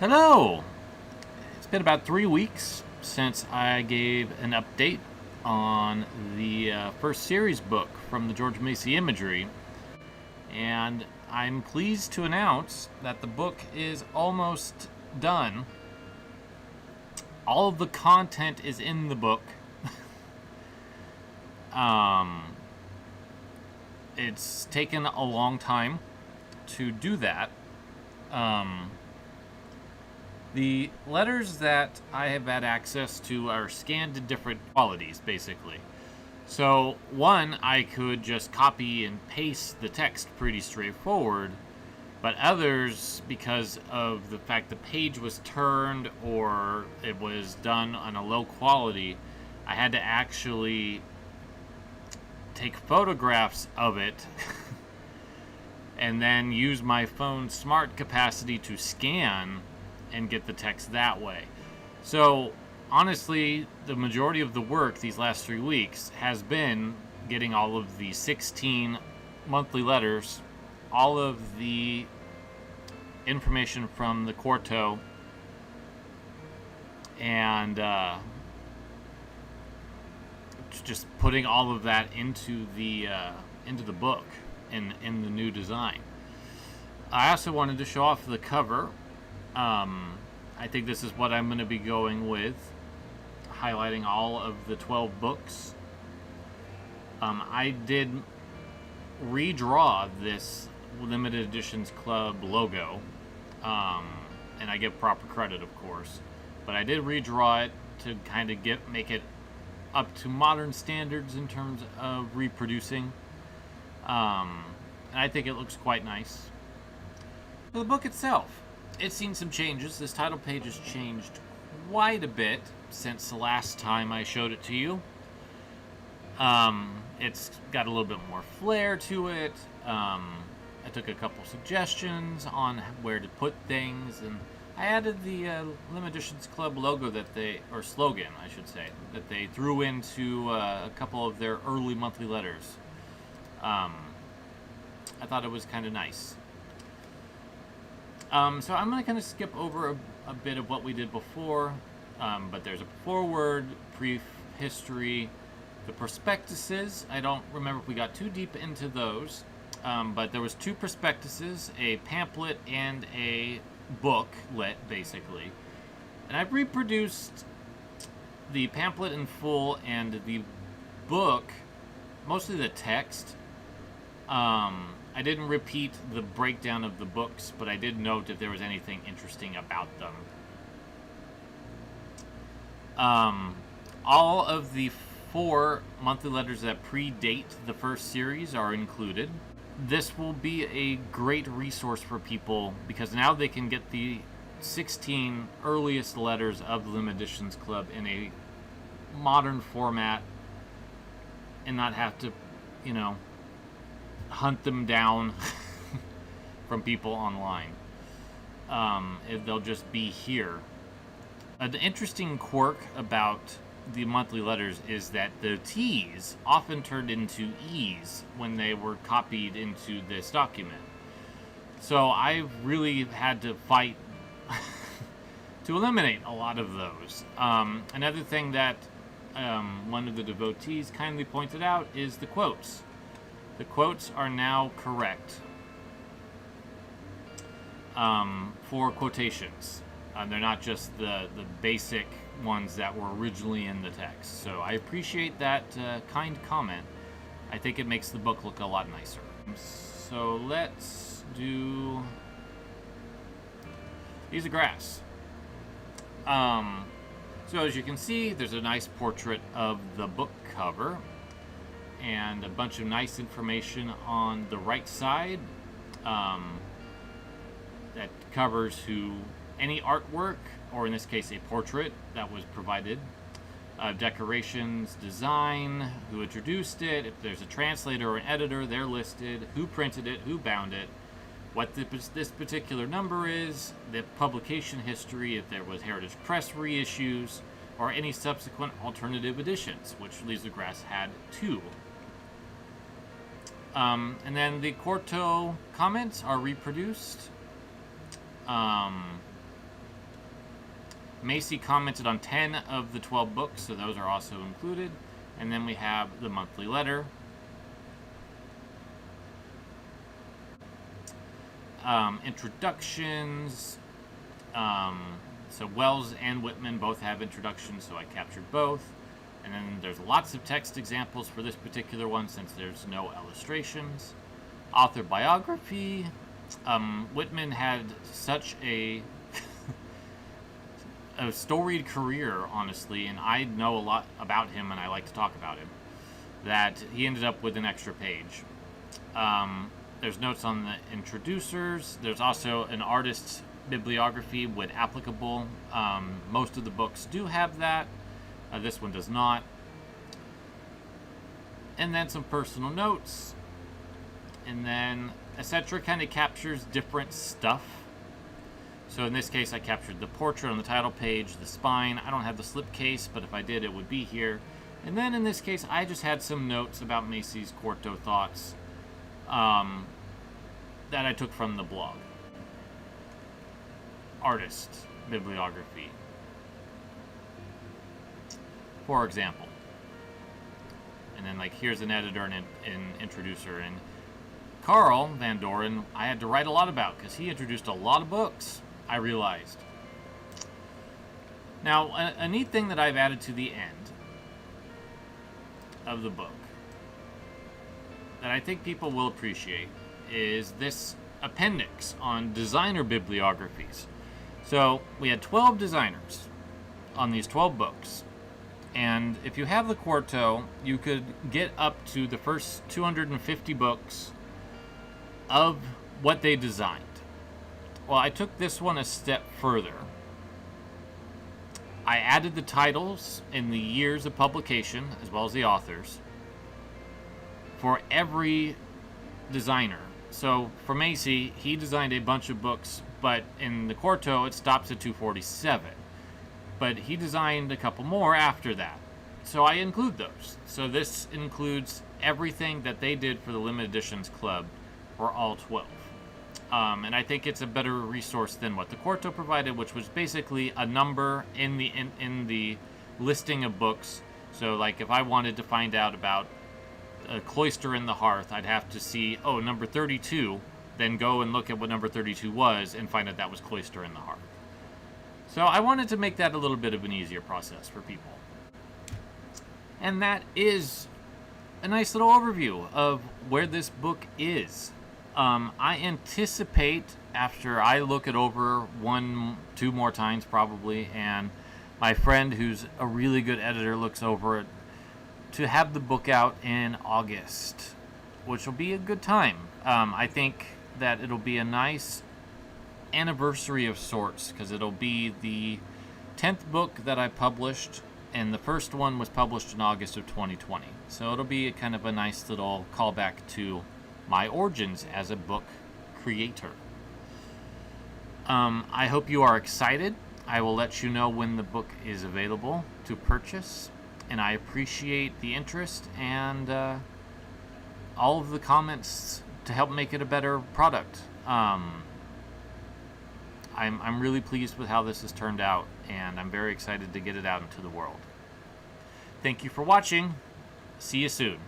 Hello! It's been about 3 weeks since I gave an update on the first series book from the George Macy Imagery, and I'm pleased to announce that the book is almost done. All of the content is in the book. It's taken a long time to do that. The letters that I have had access to are scanned in different qualities, basically. So, one, I could just copy and paste the text pretty straightforward, but others, because of the fact the page was turned or it was done on a low quality, I had to actually take photographs of it and then use my phone's smart capacity to scan and get the text that way. So honestly, the majority of the work these last 3 weeks has been getting all of the 16 monthly letters, all of the information from the quarto, and just putting all of that into the book in the new design. I also wanted to show off the cover. I think this is what I'm going to be going with, highlighting all of the 12 books. I did redraw this limited editions club logo, and I give proper credit, of course, but I did redraw it to kind of make it up to modern standards in terms of reproducing, and I think it looks quite nice. For the book itself, it's seen some changes. This title page has changed quite a bit since the last time I showed it to you. It's got a little bit more flair to it. I took a couple suggestions on where to put things, and I added the Limited Editions Club logo or slogan, I should say, that they threw into a couple of their early monthly letters. I thought it was kind of nice. So I'm going to kind of skip over a bit of what we did before, but there's a foreword, brief history, the prospectuses. I don't remember if we got too deep into those, but there was 2 prospectuses, a pamphlet and a booklet, basically. And I've reproduced the pamphlet in full and the book, mostly the text. I didn't repeat the breakdown of the books, but I did note if there was anything interesting about them. All of the 4 monthly letters that predate the first series are included. This will be a great resource for people because now they can get the 16 earliest letters of the Limited Editions Club in a modern format and not have to, hunt them down from people online. They'll just be here. An interesting quirk about the monthly letters is that the T's often turned into E's when they were copied into this document. So I really had to fight to eliminate a lot of those. Another thing that one of the devotees kindly pointed out is the quotes. The quotes are now correct for quotations. They're not just the basic ones that were originally in the text. So I appreciate that kind comment. I think it makes the book look a lot nicer. So let's do These Are Grass. So as you can see, there's a nice portrait of the book cover and a bunch of nice information on the right side that covers any artwork, or in this case a portrait that was provided, decorations, design, who introduced it, if there's a translator or an editor, they're listed, who printed it, who bound it, what this particular number is, the publication history, if there was Heritage Press reissues, or any subsequent alternative editions, which These Are Grass had 2. And then the quarto comments are reproduced. Macy commented on 10 of the 12 books, so those are also included. And then we have the monthly letter. Introductions. So Wells and Whitman both have introductions, so I captured both. And then there's lots of text examples for this particular one since there's no illustrations. Author biography. Whitman had such a storied career, honestly, and I know a lot about him and I like to talk about him, that he ended up with an extra page. There's notes on the introducers. There's also an artist's bibliography with applicable. Most of the books do have that. This one does not. And then some personal notes. And then etc. kind of captures different stuff. So in this case, I captured the portrait on the title page, the spine. I don't have the slipcase, but if I did, it would be here. And then in this case, I just had some notes about Macy's quarto thoughts that I took from the blog. Artist bibliography, for example. And then like here's an editor and an introducer. And Carl Van Doren, I had to write a lot about because he introduced a lot of books, I realized. Now, a neat thing that I've added to the end of the book that I think people will appreciate is this appendix on designer bibliographies. So we had 12 designers on these 12 books. And if you have the quarto, you could get up to the first 250 books of what they designed. Well, I took this one a step further. I added the titles and the years of publication, as well as the authors, for every designer. So for Macy, he designed a bunch of books, but in the quarto, it stops at 247. But he designed a couple more after that. So I include those. So this includes everything that they did for the Limited Editions Club for all 12. And I think it's a better resource than what the quarto provided, which was basically a number in the listing of books. So like if I wanted to find out about a Cloister in the Hearth, I'd have to see, oh, number 32, then go and look at what number 32 was and find out that was Cloister in the Hearth. So I wanted to make that a little bit of an easier process for people. And that is a nice little overview of where this book is. I anticipate, after I look it over 1-2 more times probably, and my friend who's a really good editor looks over it, to have the book out in August, which will be a good time. I think that it'll be a nice anniversary of sorts, because it'll be the 10th book that I published, and the first one was published in August of 2020. So it'll be kind of a nice little callback to my origins as a book creator. I hope you are excited. I will let you know when the book is available to purchase, and I appreciate the interest and all of the comments to help make it a better product. I'm really pleased with how this has turned out, and I'm very excited to get it out into the world. Thank you for watching. See you soon.